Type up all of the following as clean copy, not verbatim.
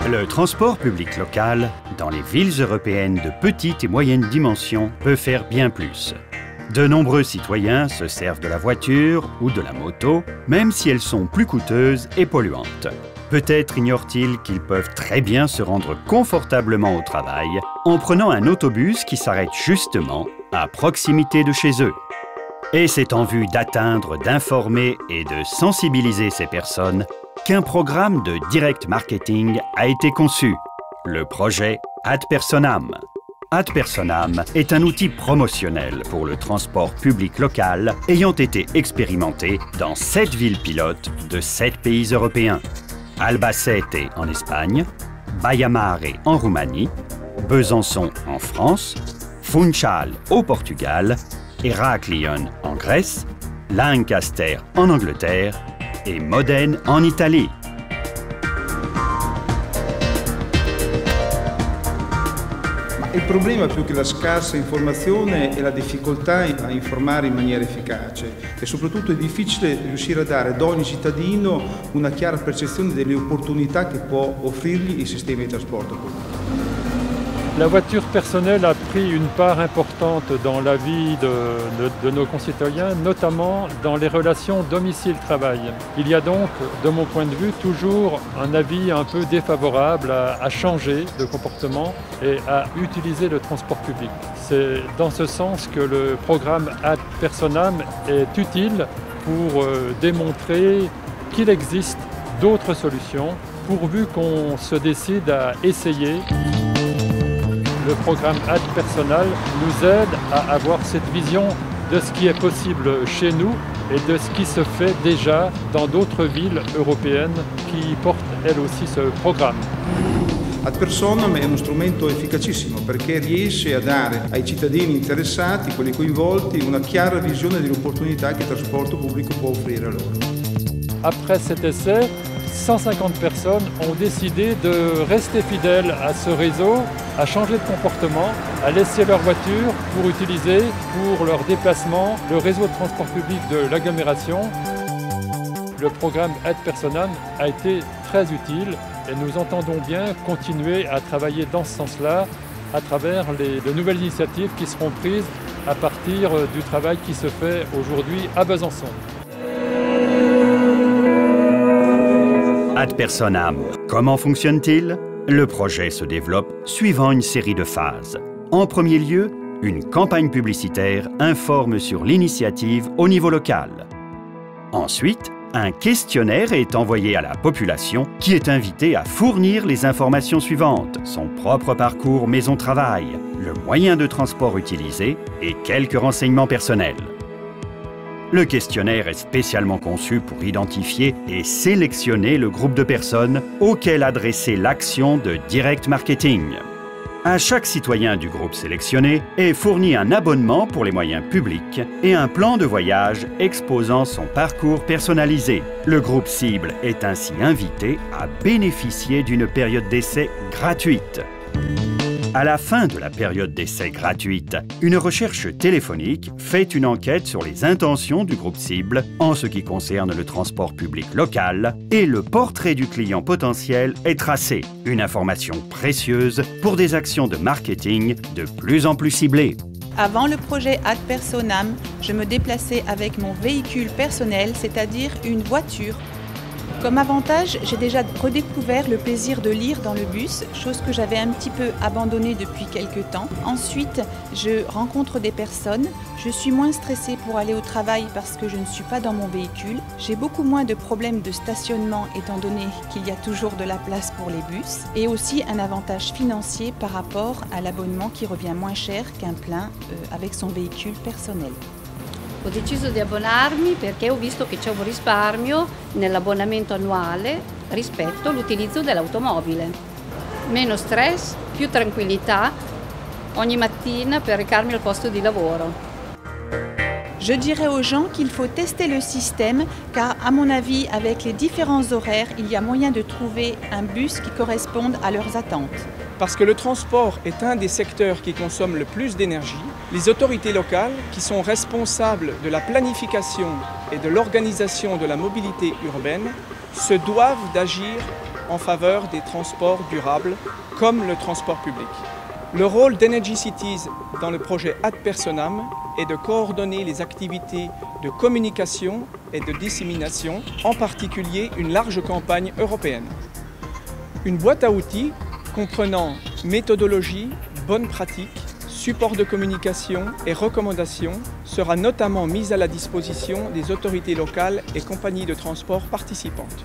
Le transport public local, dans les villes européennes de petite et moyenne dimension, peut faire bien plus. De nombreux citoyens se servent de la voiture ou de la moto, même si elles sont plus coûteuses et polluantes. Peut-être ignorent-ils qu'ils peuvent très bien se rendre confortablement au travail en prenant un autobus qui s'arrête justement à proximité de chez eux. Et c'est en vue d'atteindre, d'informer et de sensibiliser ces personnes qu'un programme de direct marketing a été conçu, le projet Ad Personam. Ad Personam est un outil promotionnel pour le transport public local ayant été expérimenté dans 7 villes pilotes de 7 pays européens. Albacete en Espagne, Baia Mare en Roumanie, Besançon en France, Funchal au Portugal, Heraklion en Grèce, Lancaster en Angleterre e Modène en Italie. Il problema più che la scarsa informazione è la difficoltà a informare in maniera efficace e soprattutto è difficile riuscire a dare ad ogni cittadino una chiara percezione delle opportunità che può offrirgli il sistema di trasporto pubblico. La voiture personnelle a pris une part importante dans la vie de nos concitoyens, notamment dans les relations domicile-travail. Il y a donc, de mon point de vue, toujours un avis un peu défavorable à changer de comportement et à utiliser le transport public. C'est dans ce sens que le programme Ad Personam est utile pour démontrer qu'il existe d'autres solutions, pourvu qu'on se décide à essayer. Le programme Ad Personam nous aide à avoir cette vision de ce qui est possible chez nous et de ce qui se fait déjà dans d'autres villes européennes qui portent elles aussi ce programme. Ad Personam è uno strumento efficacissimo perché riesce a dare ai cittadini interessati, quelli coinvolti, una chiara visione delle opportunità che il trasporto pubblico può offrire a loro. Après cet essai, 150 personnes ont décidé de rester fidèles à ce réseau, à changer de comportement, à laisser leur voiture pour utiliser pour leurs déplacements le réseau de transport public de l'agglomération. Le programme Ad Personam a été très utile et nous entendons bien continuer à travailler dans ce sens-là à travers de nouvelles initiatives qui seront prises à partir du travail qui se fait aujourd'hui à Besançon. Ad Personam, comment fonctionne-t-il? Le projet se développe suivant une série de phases. En premier lieu, une campagne publicitaire informe sur l'initiative au niveau local. Ensuite, un questionnaire est envoyé à la population qui est invitée à fournir les informations suivantes: son propre parcours maison-travail, le moyen de transport utilisé et quelques renseignements personnels. Le questionnaire est spécialement conçu pour identifier et sélectionner le groupe de personnes auxquelles adresser l'action de direct marketing. À chaque citoyen du groupe sélectionné est fourni un abonnement pour les moyens publics et un plan de voyage exposant son parcours personnalisé. Le groupe cible est ainsi invité à bénéficier d'une période d'essai gratuite. À la fin de la période d'essai gratuite, une recherche téléphonique fait une enquête sur les intentions du groupe cible en ce qui concerne le transport public local et le portrait du client potentiel est tracé. Une information précieuse pour des actions de marketing de plus en plus ciblées. Avant le projet Ad Personam, je me déplaçais avec mon véhicule personnel, c'est-à-dire une voiture. Comme avantage, j'ai déjà redécouvert le plaisir de lire dans le bus, chose que j'avais un petit peu abandonnée depuis quelques temps. Ensuite, je rencontre des personnes, je suis moins stressée pour aller au travail parce que je ne suis pas dans mon véhicule. J'ai beaucoup moins de problèmes de stationnement étant donné qu'il y a toujours de la place pour les bus. Et aussi un avantage financier par rapport à l'abonnement qui revient moins cher qu'un plein avec son véhicule personnel. Ho deciso di abbonarmi perché ho visto che c'è un risparmio nell'abbonamento annuale rispetto all'utilizzo dell'automobile. Meno stress, più tranquillità ogni mattina per recarmi al posto di lavoro. Je dirais aux gens qu'il faut tester le système car, à mon avis, avec les différents horaires, il y a moyen de trouver un bus qui corresponde à leurs attentes. Parce que le transport est un des secteurs qui consomme le plus d'énergie, les autorités locales, qui sont responsables de la planification et de l'organisation de la mobilité urbaine, se doivent d'agir en faveur des transports durables, comme le transport public. Le rôle d'Energy Cities dans le projet Ad Personam est de coordonner les activités de communication et de dissémination, en particulier une large campagne européenne. Une boîte à outils comprenant méthodologie, bonnes pratiques, support de communication et recommandations sera notamment mise à la disposition des autorités locales et compagnies de transport participantes.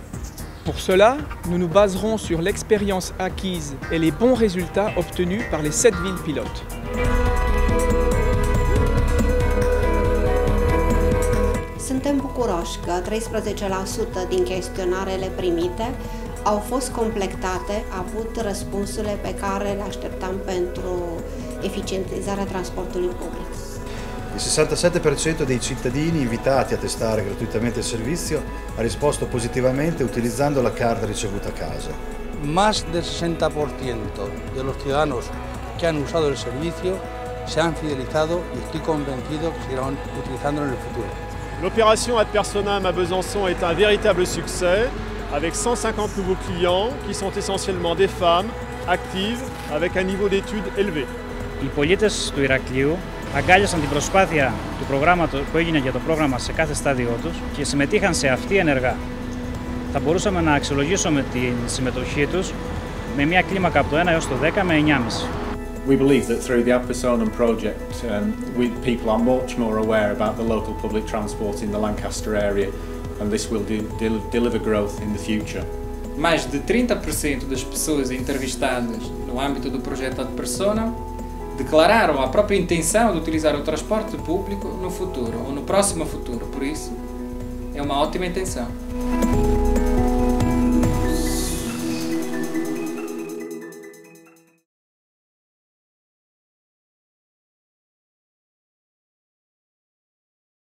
Pour cela, nous nous baserons sur l'expérience acquise et les bons résultats obtenus par les 7 villes pilotes. Suntem bucuroși că 13% din chestionarele primite au fost completate, avut răspunsurile pe care le așteptam pentru eficientizarea transportului public. Il 67% dei cittadini invitati a testare gratuitamente il servizio ha risposto positivamente utilizzando la carta ricevuta a casa. Más del 60% de los ciudadanos que han usado el servicio se han fidelizado y estoy convencido que seguirán utilizándolo en el futuro. L'opération Ad Personam à Besançon est un véritable succès, avec 150 nouveaux clients qui sont essentiellement des femmes actives avec un niveau d'études élevé. Οι πολίτες του Ηρακλείου αγκάλιασαν την προσπάθεια του προγράμματος που έγινε για το πρόγραμμα σε κάθε στάδιο τους και συμμετείχαν σε αυτή ενεργά. Θα μπορούσαμε να αξιολογήσουμε τη συμμετοχή τους με μια κλίμακα από το 1 έως το 10 με 9,5. We believe that through the Ad Personam project, people are much more aware about the local public transport in the Lancaster area, and this will deliver growth in the future. Mais de 30% das pessoas entrevistadas no âmbito do projeto Ad Personam declararam a própria intenção de utilizar o transporte público no futuro, ou no próximo futuro. Por isso, é uma ótima intenção.